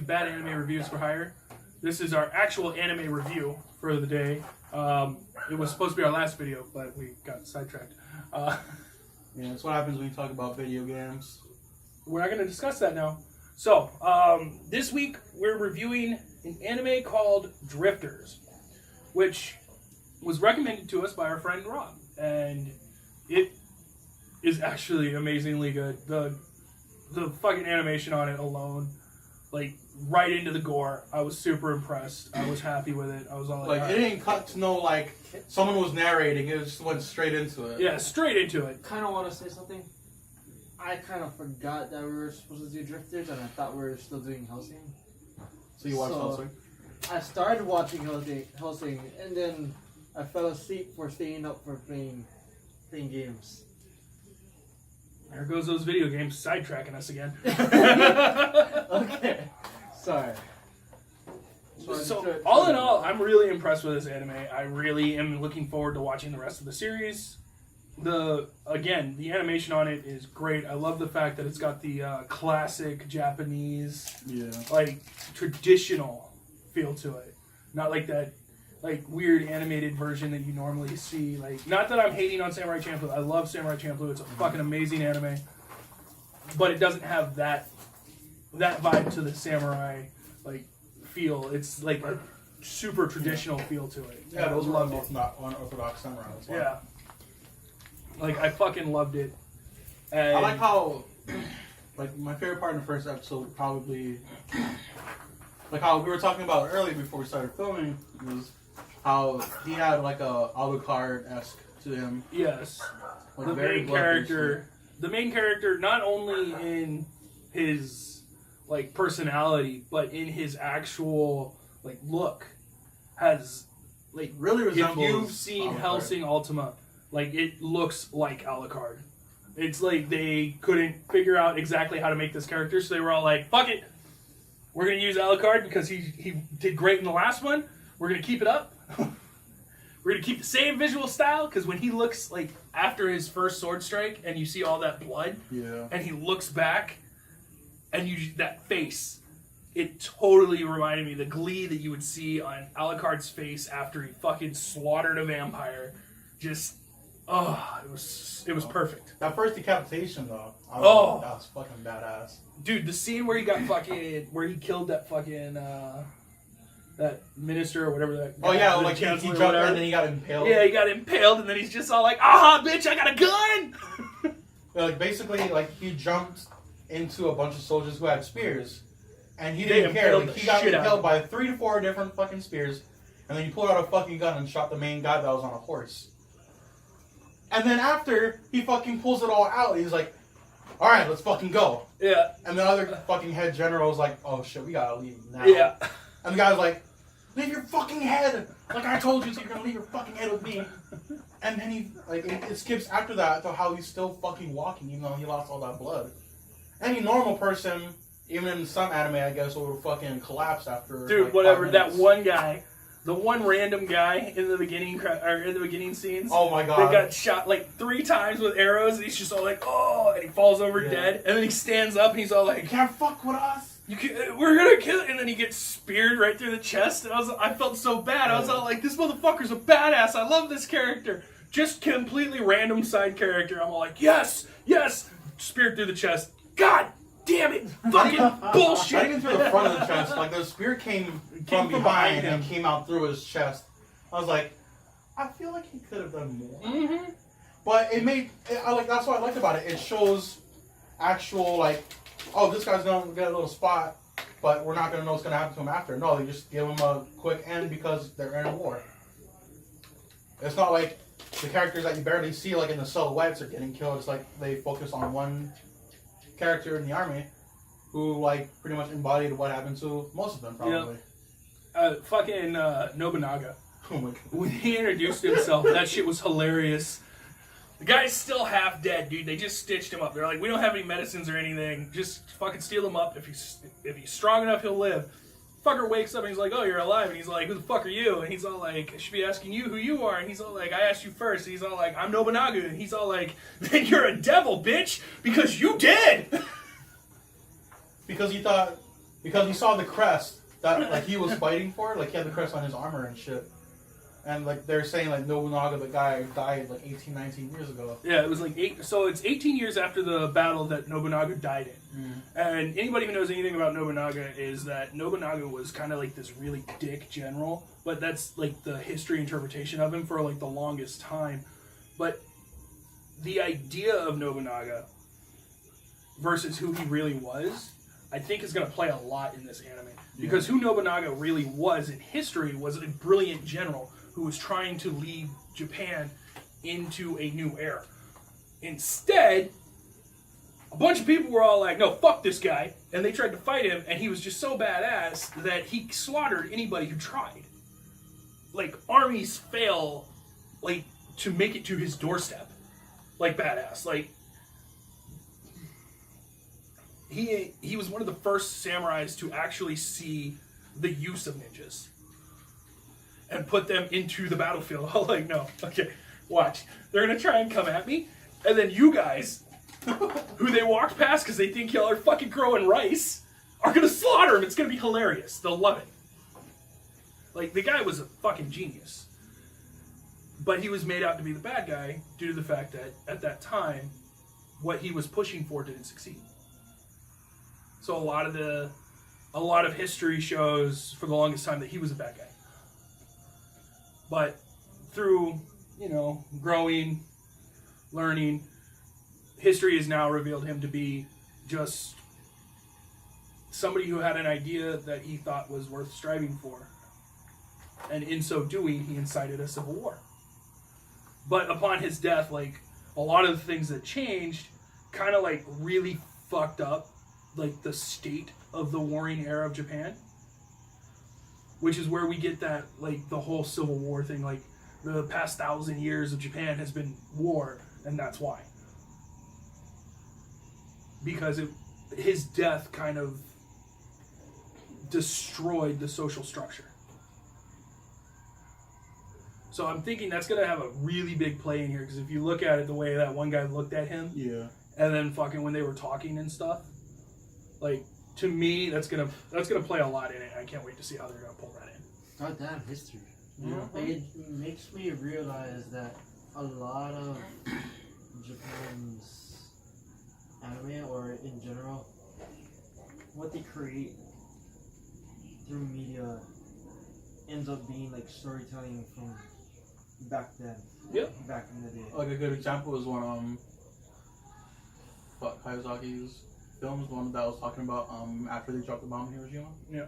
Bad Anime Reviews for Hire. This is our actual anime review for the day. It was supposed to be our last video, but we got sidetracked. Yeah, that's what happens when you talk about video games. We're not going to discuss that now. So, this week we're reviewing an anime called Drifters, which was recommended to us by our friend Rob, and it is actually amazingly good. The fucking animation on it alone, like right into the gore. I was super impressed. I was happy with it. I was all like, it didn't cut to no like someone was narrating. It just went straight into it. yeah, straight into it. Kind of want to say something. I kind of forgot that we were supposed to do Drifters, and I thought we were still doing Hellsing. So you watched Hellsing? I started watching Hellsing, and then I fell asleep for staying up for playing games. There goes those video games sidetracking us again. Okay, sorry. So, all in all, I'm really impressed with this anime. I really am looking forward to watching the rest of the series. The animation on it is great. I love the fact that it's got the classic Japanese, like traditional feel to it. Not like that, like weird animated version that you normally see. Like, not that I'm hating on Samurai Champloo. I love Samurai Champloo. It's a fucking amazing anime, but it doesn't have that vibe to the samurai like feel. It's like a super traditional feel to it. Yeah, those were both not unorthodox samurais. Yeah. Like, I fucking loved it. And I like how, like, my favorite part in the first episode probably, like how we were talking about earlier before we started filming, was how he had like a Alucard-esque to him. Yes. Like The main character, not only in his, like, personality, but in his actual, like, look, has, like, really resembles if you've seen Alucard. Hellsing Ultima, like, it looks like Alucard. It's like they couldn't figure out exactly how to make this character, so they were all like, fuck it, we're going to use Alucard because he did great in the last one. We're going to keep it up. We're going to keep the same visual style, because when he looks, like, after his first sword strike, and you see all that blood, and he looks back, and that face, it totally reminded me of the glee that you would see on Alucard's face after he fucking slaughtered a vampire. Just, it was perfect. That first decapitation though, that was fucking badass. Dude, the scene where he killed that fucking, that minister or whatever that. Oh yeah, the like he chancellor jumped or whatever. and then he got impaled. Yeah, he got impaled, and then he's just all like, aha, bitch, I got a gun! Yeah, like basically, like he jumped into a bunch of soldiers who had spears, and he didn't care. Like, he got impaled by 3 to 4 different fucking spears, and then he pulled out a fucking gun and shot the main guy that was on a horse. And then after he fucking pulls it all out, he's like, "All right, let's fucking go." Yeah. And the other fucking head general was like, "Oh shit, we gotta leave now." Yeah. And the guy was like, "Leave your fucking head! Like I told you, so you're gonna leave your fucking head with me." And then he, like, it skips after that to how he's still fucking walking, even though he lost all that blood. Any normal person, even in some anime, I guess, would fucking collapse after. Dude, like, whatever. 5 That minutes. one guy, the one random guy in the beginning scenes. Oh my god. That got shot like 3 times with arrows, and he's just all like, oh, and he falls over dead, and then he stands up, and he's all like, You can't fuck with us. we're gonna kill it, and then he gets speared right through the chest, and I felt so bad. I was all like, this motherfucker's a badass. I love this character. Just completely random side character. I'm all like, yes, speared through the chest. God damn it, fucking bullshit. Not even through the front of the chest. Like the spear came from behind and came out through his chest. I was like, I feel like he could have done more. Mm-hmm. But that's what I liked about it. It shows actual, like, oh, this guy's gonna get a little spot, but we're not gonna know what's gonna happen to him after. No, they just give him a quick end because they're in a war. It's not like the characters that you barely see, like in the silhouettes, are getting killed. It's like they focus on one character in the army who, like, pretty much embodied what happened to most of them, probably. Fucking Nobunaga. Oh my god. When he introduced himself, that shit was hilarious. The guy's still half dead, dude. They just stitched him up. They're like, we don't have any medicines or anything. Just fucking steal him up. If he's strong enough, he'll live. Fucker wakes up and he's like, oh, you're alive. And he's like, who the fuck are you? And he's all like, I should be asking you who you are. And he's all like, I asked you first. And he's all like, I'm Nobunaga. And he's all like, then you're a devil, bitch, because you did. Because he thought because he saw the crest that like he was fighting for. Like he had the crest on his armor and shit. And like they're saying like Nobunaga, the guy died like 18, 19 years ago. Yeah, it was like so it's 18 years after the battle that Nobunaga died in. And anybody who knows anything about Nobunaga is that Nobunaga was kind of like this really dick general, but that's like the history interpretation of him for like the longest time. But the idea of Nobunaga versus who he really was, I think is going to play a lot in this anime. Because who Nobunaga really was in history was a brilliant general who was trying to lead Japan into a new era. Instead, a bunch of people were all like, no, fuck this guy. And they tried to fight him, and he was just so badass that he slaughtered anybody who tried. Like, armies fail, like, to make it to his doorstep. Like, badass. Like, he was one of the first samurais to actually see the use of ninjas and put them into the battlefield. I'm like, no, okay, watch. They're going to try and come at me, and then you guys, who they walked past because they think y'all are fucking growing rice, are going to slaughter him. It's going to be hilarious. They'll love it. Like, the guy was a fucking genius. But he was made out to be the bad guy due to the fact that, at that time, what he was pushing for didn't succeed. So a lot of history shows for the longest time that he was a bad guy. But through, growing, learning, history has now revealed him to be just somebody who had an idea that he thought was worth striving for. And in so doing, he incited a civil war. But upon his death, like, a lot of the things that changed kind of, like, really fucked up, like, the state of the warring era of Japan. Which is where we get that, like, the whole Civil War thing. Like, the past 1,000 years of Japan has been war, and that's why. Because his death kind of destroyed the social structure. So I'm thinking that's going to have a really big play in here, because if you look at it the way that one guy looked at him, and then fucking when they were talking and stuff, like, to me, that's gonna play a lot in it. I can't wait to see how they're gonna pull that in. Goddamn history. Yeah. It makes me realize that a lot of Japan's anime, or in general, what they create through media ends up being like storytelling from back then. Yep. Back in the day. Like a good example is when Hayazaki's films, the one that I was talking about after they dropped the bomb in Hiroshima. Yeah.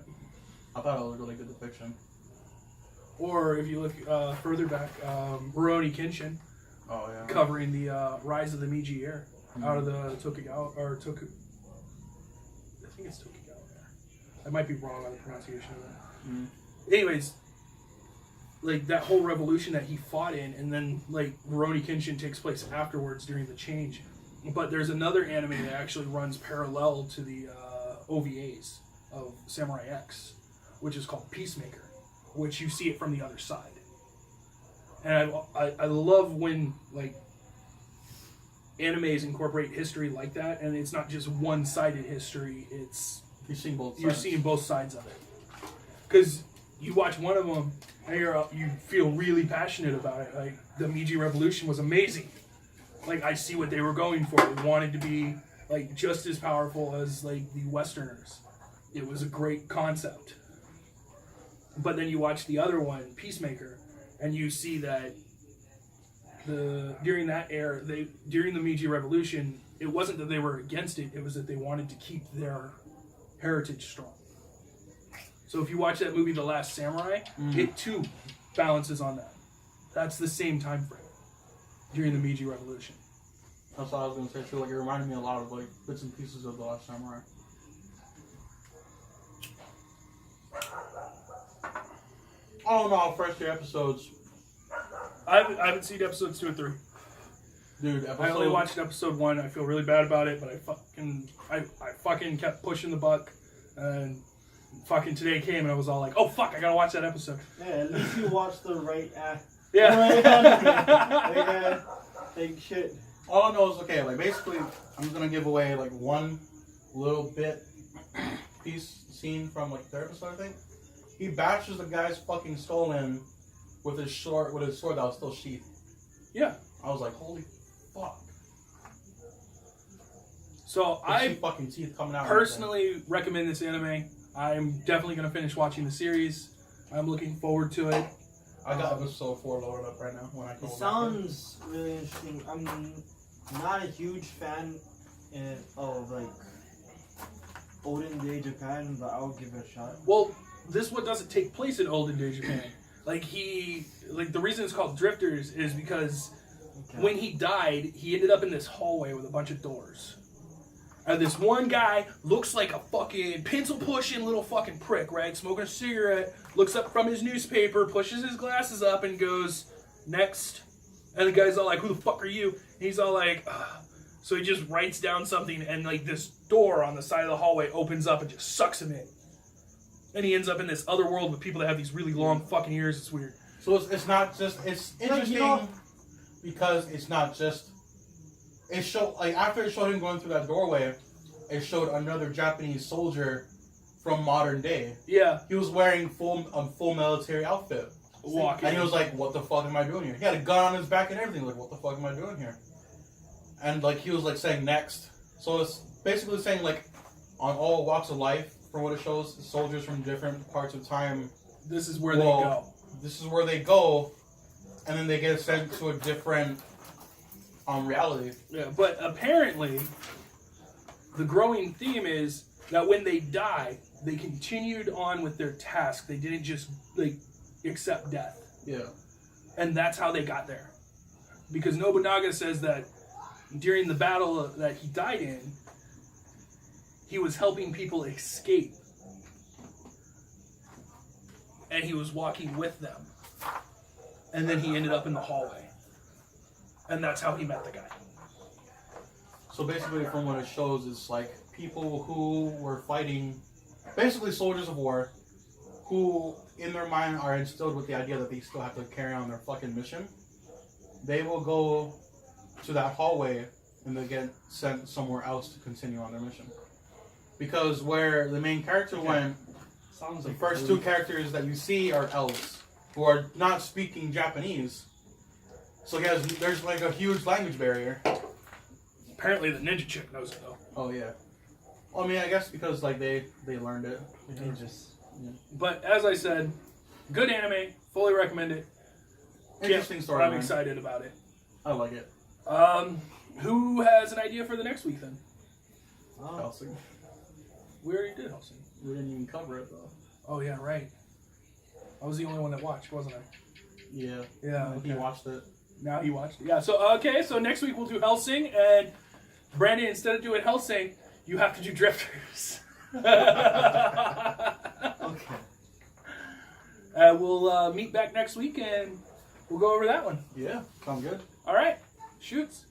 I thought it was a really good depiction. Or if you look further back, Rurouni Kenshin, Oh yeah. covering the rise of the Meiji era out of the Tokugawa, or I think it's Tokugawa there. I might be wrong on the pronunciation of that. Anyways, like that whole revolution that he fought in, and then like Rurouni Kenshin takes place afterwards during the change. But there's another anime that actually runs parallel to the OVAs of Samurai X, which is called Peacemaker, which you see it from the other side. And I love when like animes incorporate history like that, and it's not just one-sided history. It's You're seeing both sides. you're seeing both sides of it. Because you watch one of them, and you feel really passionate about it. Like the Meiji Revolution was amazing. Like I see what they were going for. They wanted to be like just as powerful as like the Westerners. It was a great concept. But then you watch the other one, Peacemaker, and you see that during that era, during the Meiji Revolution, it wasn't that they were against it, it was that they wanted to keep their heritage strong. So if you watch that movie, The Last Samurai, it too balances on that. That's the same time frame during the Meiji Revolution. That's what I was gonna say too. Like it reminded me a lot of like bits and pieces of The Last Samurai. I don't know how fresh the episodes. I haven't seen episodes 2 and 3. Dude, I only watched episode 1. I feel really bad about it, but I fucking kept pushing the buck, and fucking today came and I was all like, oh fuck, I gotta watch that episode. Yeah, at least you watched the right act. Yeah. Like shit. All I know is okay. Like basically, I'm just gonna give away like one little piece Piece scene from like third episode, I think. He bashes the guy's fucking skull in with his sword that was still sheathed. Yeah. I was like, holy fuck. So I see I fucking teeth coming out. personally recommend this anime. I'm definitely gonna finish watching the series. I'm looking forward to it. I got episode 4 loaded up right now when I go It back sounds really interesting. I'm not a huge fan of like olden day Japan, but I'll give it a shot. Well, this one doesn't take place in olden day Japan. The reason it's called Drifters is because Okay. when he died, he ended up in this hallway with a bunch of doors. And this one guy looks like a fucking pencil pushing little fucking prick, right? Smoking a cigarette, looks up from his newspaper, pushes his glasses up, and goes, next. And the guy's all like, who the fuck are you? And he's all like, ugh. So he just writes down something, and like this door on the side of the hallway opens up and just sucks him in. And he ends up in this other world with people that have these really long fucking ears. It's weird. So it's not just, it's interesting because it's not just, it showed, like after it showed him going through that doorway, it showed another Japanese soldier from modern day. Yeah. He was wearing full military outfit. Walking. And he was like, what the fuck am I doing here? He had a gun on his back and everything. Like, what the fuck am I doing here? And like, he was like saying next. So it's basically saying like, on all walks of life, for what it shows, soldiers from different parts of time, This is where they go. this is where they go, and then they get sent to a different reality. Yeah, but apparently, the growing theme is that when they die, they continued on with their task. They didn't just like accept death, Yeah. and that's how they got there. Because Nobunaga says that during the battle that he died in, he was helping people escape, and he was walking with them, and then he ended up in the hallway, and that's how he met the guy. So basically, from what it shows, it's like people who were fighting, basically soldiers of war, who in their mind are instilled with the idea that they still have to carry on their fucking mission. They will go to that hallway and they get sent somewhere else to continue on their mission. Because where the main character went, Sounds the like first two characters that you see are elves who are not speaking Japanese. So there's like a huge language barrier. Apparently, the ninja chick knows it though. Oh yeah. Well, I mean, I guess because like they learned it. They just But as I said, good anime. Fully recommend it. Interesting story. I'm excited about it. I like it. Who has an idea for the next week then? Helsing. We already did Helsing. We didn't even cover it though. Oh yeah, right. I was the only one that watched, wasn't I? Yeah. Yeah. He Okay. watched it. Now he watched it. Yeah. So okay. So next week we'll do Helsing, and Brandon, instead of doing Helsing, you have to do Drifters. okay. We'll meet back next week and we'll go over that one. Yeah. Sounds good. All right. Shoots.